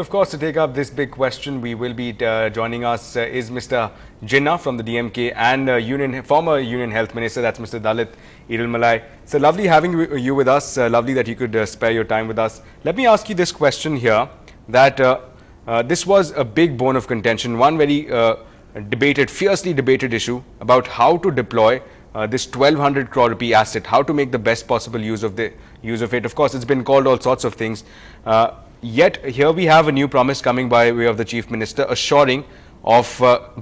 Of course, to take up this big question, we will be joining us is Mr. Jinnah from the DMK and former Union Health Minister, that's Mr. Dalit Irulmalai. So lovely having you with us, lovely that you could spare your time with us. Let me ask you this question here, that this was a big bone of contention, one very fiercely debated issue about how to deploy this 1200 crore rupee asset, how to make the best possible use of it. Of course, it's been called all sorts of things. Yet here we have a new promise coming by way of the Chief Minister, assuring of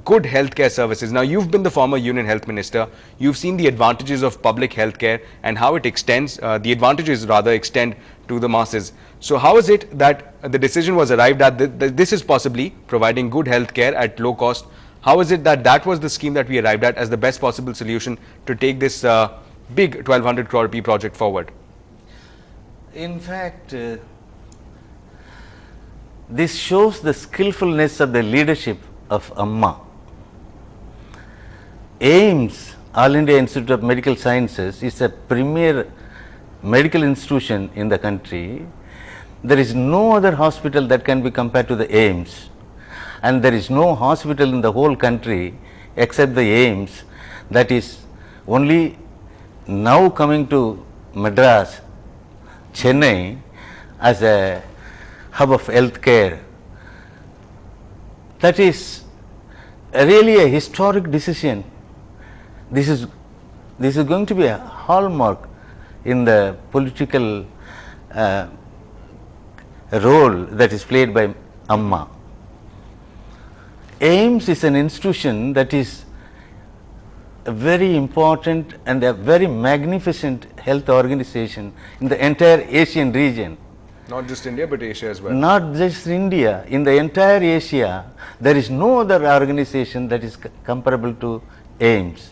good healthcare services. Now, you've been the former Union Health Minister. You've seen the advantages of public healthcare and how it extends, the advantages rather extend to the masses. So how is it that the decision was arrived at that this is possibly providing good healthcare at low cost? How is it that that was the scheme that we arrived at as the best possible solution to take this big 1200 crore rupee project forward? In fact, this shows the skillfulness of the leadership of Amma. AIIMS, All India Institute of Medical Sciences, is a premier medical institution in the country. There is no other hospital that can be compared to the AIIMS, and there is no hospital in the whole country except the AIIMS that is only now coming to Madras, Chennai as a hub of healthcare. That is really a historic decision. This is going to be a hallmark in the political role that is played by Amma. AIIMS is an institution that is a very important and a very magnificent health organization in the entire Asian region. Not just India, but Asia as well. Not just India. In the entire Asia, there is no other organization that is comparable to AIIMS.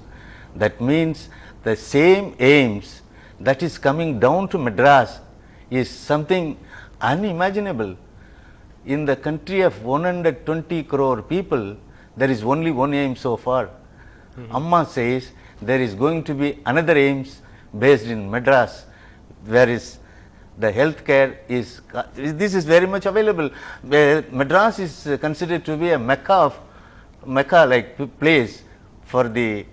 That means the same AIIMS that is coming down to Madras is something unimaginable. In the country of 120 crore people, there is only one AIIMS so far. Amma says there is going to be another AIIMS based in Madras, whereas the healthcare is, this is very much available. Madras is considered to be a Mecca like place for the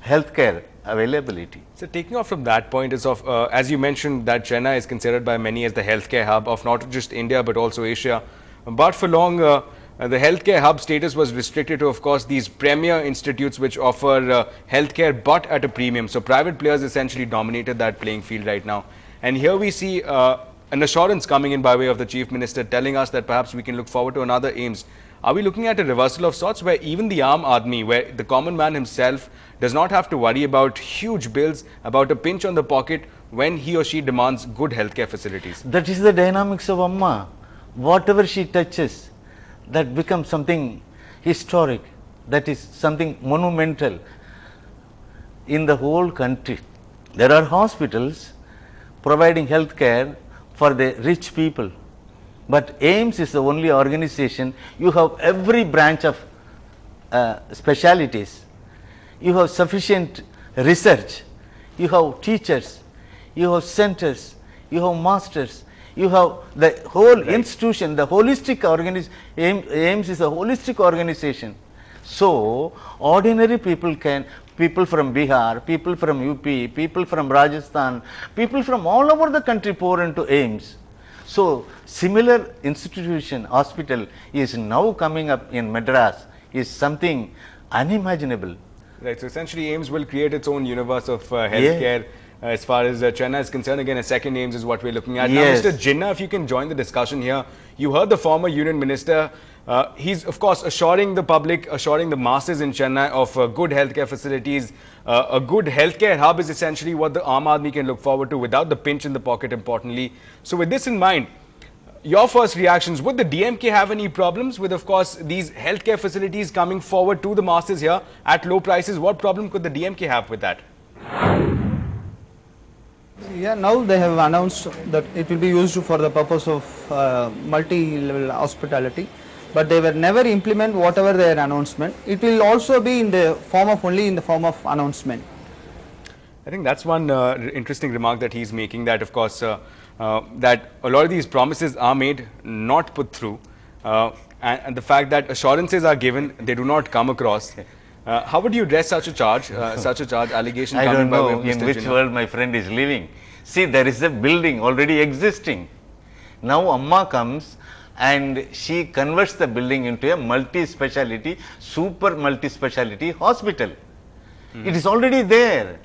healthcare availability. So taking off from that point is of, as you mentioned, that Chennai is considered by many as the healthcare hub of not just India but also Asia. But for long, the healthcare hub status was restricted to, of course, these premier institutes which offer healthcare but at a premium. So private players essentially dominated that playing field right now. And here we see an assurance coming in by way of the Chief Minister telling us that perhaps we can look forward to another AIIMS. Are we looking at a reversal of sorts where even the Aam Aadmi, where the common man himself does not have to worry about huge bills, about a pinch on the pocket when he or she demands good healthcare facilities? That is the dynamics of Amma. Whatever she touches, that becomes something historic, that is something monumental in the whole country. There are hospitals providing health care for the rich people, but AIIMS is the only organization. You have every branch of specialities, you have sufficient research, you have teachers, you have centers, you have masters, you have the whole institution, the holistic organization. AIIMS is a holistic organization. So ordinary people can, people from Bihar, people from UP, people from Rajasthan, people from all over the country pour into AIIMS. So similar institution, hospital is now coming up in Madras, is something unimaginable. Right, so essentially AIIMS will create its own universe of healthcare. As far as Chennai is concerned, again, a second AIIMS is what we're looking at. Yes. Now, Mr. Jinnah, if you can join the discussion here. You heard the former Union Minister. He's, of course, assuring the public, assuring the masses in Chennai of good healthcare facilities. A good healthcare hub is essentially what the Aam Aadmi can look forward to without the pinch in the pocket, importantly. So with this in mind, your first reactions, would the DMK have any problems with, of course, these healthcare facilities coming forward to the masses here at low prices? What problem could the DMK have with that? Yeah, now they have announced that it will be used for the purpose of multi-level hospitality, but they were never implement whatever their announcement. It will also be in the form of only in the form of announcement. I think that's one interesting remark that he's making, that of course that a lot of these promises are made, not put through. and the fact that assurances are given, they do not come across. How would you address such a charge, allegation I coming don't by way know of in Mr. which Jinnah? world my friend is living. See, there is a building already existing. Now Amma comes and she converts the building into a multi-speciality, super multi-speciality hospital. It is already there.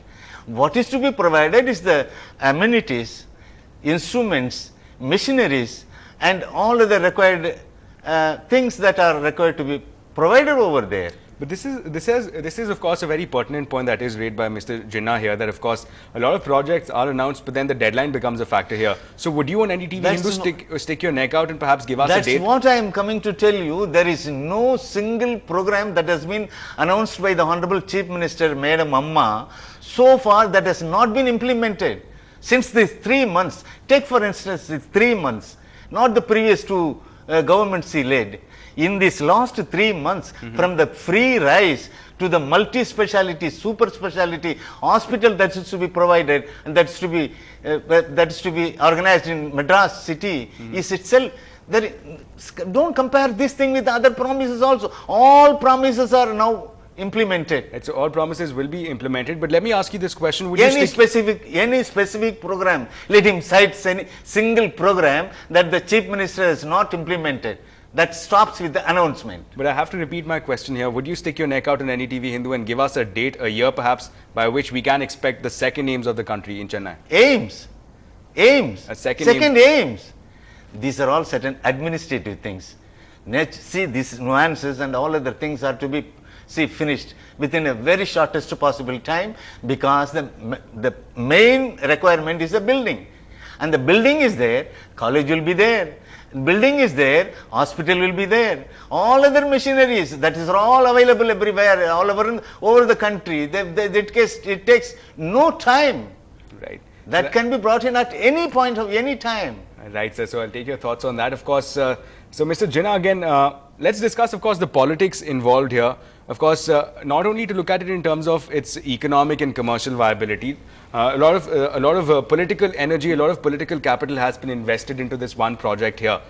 What is to be provided is the amenities, instruments, machineries and all other required things that are required to be provided over there. But this is of course a very pertinent point that is raised by Mr. Jinnah here, that of course a lot of projects are announced, but then the deadline becomes a factor here. So would you on NDTV Hindu stick your neck out and perhaps give us a date? That's what I am coming to tell you. There is no single program that has been announced by the Honorable Chief Minister, Madam Amma, so far that has not been implemented. Since these 3 months, take for instance these 3 months, not the previous two governments he led. In this last 3 months, from the free rise to the multi-speciality, super speciality hospital that is to be provided and that is to be organized in Madras city is itself. Don't compare this thing with other promises also. All promises are now implemented. So all promises will be implemented, but let me ask you this question. Would Any specific program, let him cite any single program that the Chief Minister has not implemented. That stops with the announcement. But I have to repeat my question here. Would you stick your neck out on NDTV Hindu and give us a date, a year perhaps, by which we can expect the second aims of the country in Chennai? Aims. A second aims. These are all certain administrative things. See, these nuances and all other things are to be finished within a very shortest possible time, because the main requirement is a building. And the building is there, college will be there. Building is there, hospital will be there. All other machineries that is all available everywhere, all over the country. It takes no time. Right. That can be brought in at any point of any time. Right, sir. So I'll take your thoughts on that. Of course, so Mr. Jinnah, again, let's discuss, of course, the politics involved here. Of course, not only to look at it in terms of its economic and commercial viability, a lot of political energy, a lot of political capital has been invested into this one project here.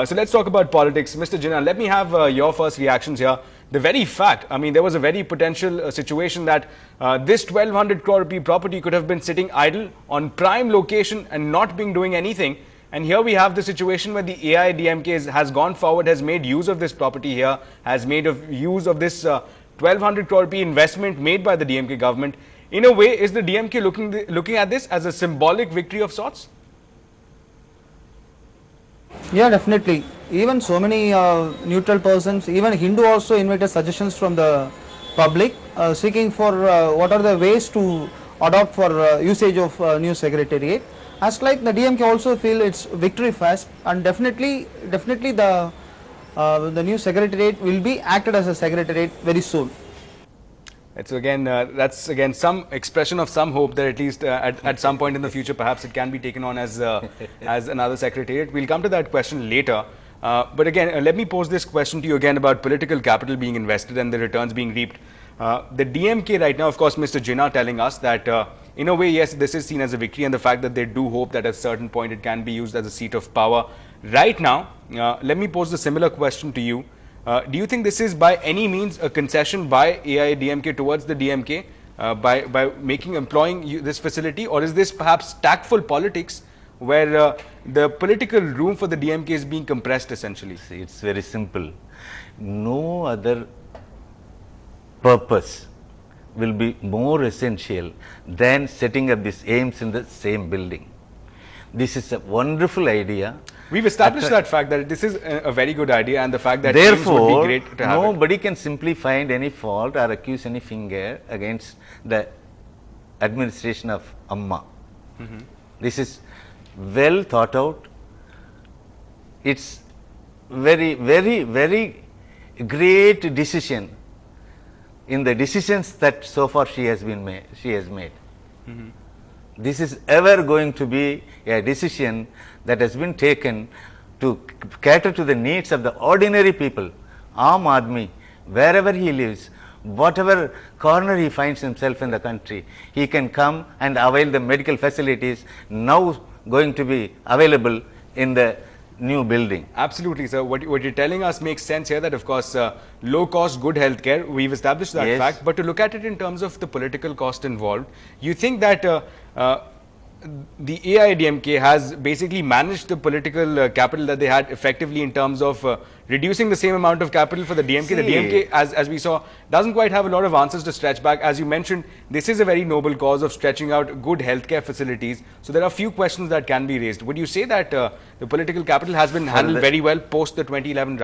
So let's talk about politics. Mr. Jinnah, let me have your first reactions here. The very fact, I mean, there was a very potential situation that this 1200 crore rupee property could have been sitting idle on prime location and not being doing anything. And here we have the situation where the AIADMK has gone forward, has made use of this property here, has made use of this 1200 crore rupee investment made by the DMK government. In a way, is the DMK looking at this as a symbolic victory of sorts? Yeah, definitely. Even so many neutral persons, even Hindu also invited suggestions from the public seeking for what are the ways to adopt for usage of new secretariat. As like the DMK also feel it's victory fast, and definitely the new secretariat will be acted as a secretariat very soon. That's again some expression of some hope that at least at some point in the future perhaps it can be taken on as another secretariat. We'll come to that question later. But again, let me pose this question to you again about political capital being invested and the returns being reaped. The DMK right now, of course, Mr. Jinnah telling us that in a way, yes, this is seen as a victory, and the fact that they do hope that at a certain point it can be used as a seat of power. Right now, let me pose a similar question to you. Do you think this is by any means a concession by AIADMK towards the DMK by employing this facility, or is this perhaps tactful politics where the political room for the DMK is being compressed essentially? See, it's very simple. No other purpose will be more essential than setting up these aims in the same building. This is a wonderful idea. We've established that fact that this is a very good idea, and the fact that therefore aims would be great to have nobody can simply find any fault or accuse any finger against the administration of Amma. This is well thought out. It's very great decision in the decisions that so far she has made. This is ever going to be a decision that has been taken to cater to the needs of the ordinary people. Aam Aadmi, wherever he lives, whatever corner he finds himself in the country, he can come and avail the medical facilities now going to be available in the new building. Absolutely, sir. What you're telling us makes sense here, that of course low cost, good healthcare, we've established that Yes. fact. But to look at it in terms of the political cost involved, you think that the AIADMK has basically managed the political capital that they had effectively in terms of reducing the same amount of capital for the DMK. The DMK, as we saw, doesn't quite have a lot of answers to stretch back. As you mentioned, this is a very noble cause of stretching out good healthcare facilities. So there are a few questions that can be raised. Would you say that the political capital has been handled very well post the 2011